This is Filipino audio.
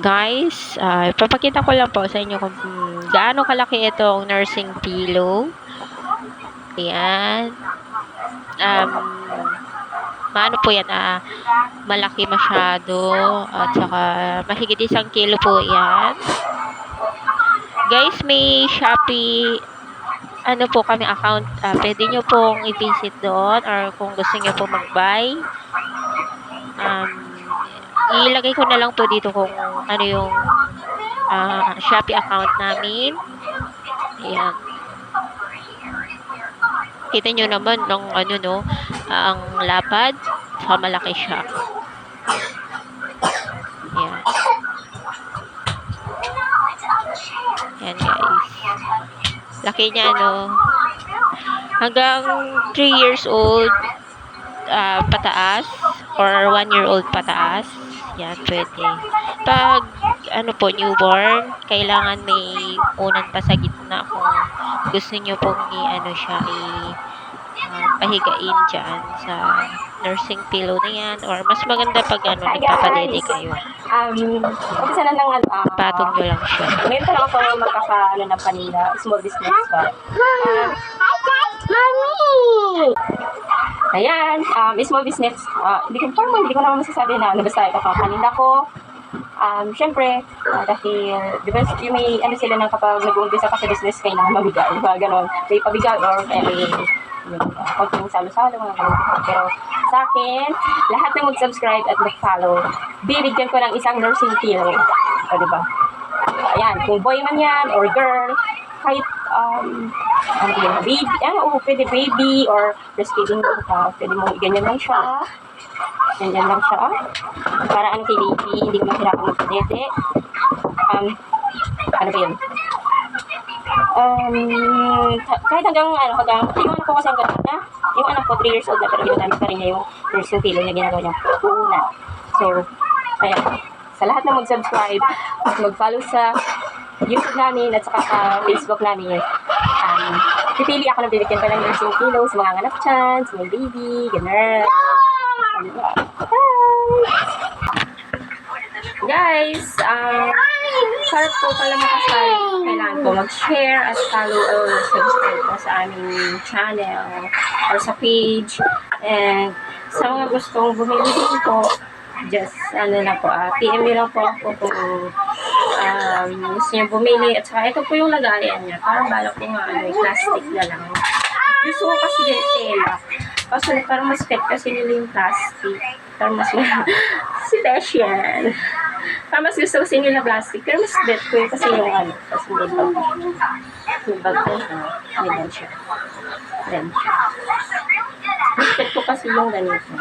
Guys, ipapakita ko lang po sa inyo kung gaano kalaki itong nursing pillow. Ayan. Maano po yan, malaki masyado. At saka, mahigit 1 kilo po yan. Guys, may Shopee, ano po kami account. Pwede nyo pong i-visit doon or kung gusto nyo po mag-buy. Ilagay ko na lang po dito kung ano yung Shopee account namin. Ayan. Kita nyo naman ng ano no, ang lapad. Saka malaki siya. Ayan. Ayan guys. Laki niya no. Hanggang 3 years old pataas or 1-year-old pataas. Yan, pwede. Pag, ano po, newborn, kailangan may unan pa sa gitna kung gusto nyo pong siya, pahigain dyan sa nursing pillow na yan. Or mas maganda pag, nagpapadede kayo. Umpisa na ng, patong nyo lang siya. ngayon pa lang ako ng panila, small business ba? Ayan, small business. Hindi ko naman masasabi na basta ito paninda ko. Siyempre, dahil, di ba, yung may, sila ng kapag nag-uumpisa ka sa business, kailangan mabigay, diba, ganon. May pabigay or, konting salo-salo, mga ganon. Pero, sa akin, lahat na mag-subscribe at mag-follow, bibigyan ko ng isang nursing pillow. O, diba? Ayan, kung boy man yan, or girl, kahit, baby, pwede baby, or breastfeeding ka, pwede mo ganyan lang siya. Ganyan lang siya. Para kay baby, hindi ko mahirapan magpadede. Ano ba yun? Kahit hanggang, yung anak ko kasi yung anak ko 3 years old na, pero ginagamit pa rin niya yung nursing pillow na ginagawa niya una. So, ayan. Sa lahat na mag-subscribe, mag-follow sa YouTube namin at saka sa Facebook namin. Pipili ako ng bibigyan pa ng nursing pillow sa mga anak dyan, sa mga baby, gano'n. Guys, sarap po pala makasal. Kailangan po mag-share at follow or subscribe po sa aming channel or sa page. And sa mga gustong bumili din po, just PM nyo lang po ako kung gusto nyo bumili. At saka ito po yung lagayan niya. Parang balak ko plastic na lang. Gusto ko kasi tela. Kasi parang mas pet kasi nila yung plastic. Parang mas special. Parang mas gusto kasi nila plastic. Pero mas bet ko yun kasi yung kasi may bag. May bag ko. May siya. Then siya. Mas pet ko kasi yung ganito.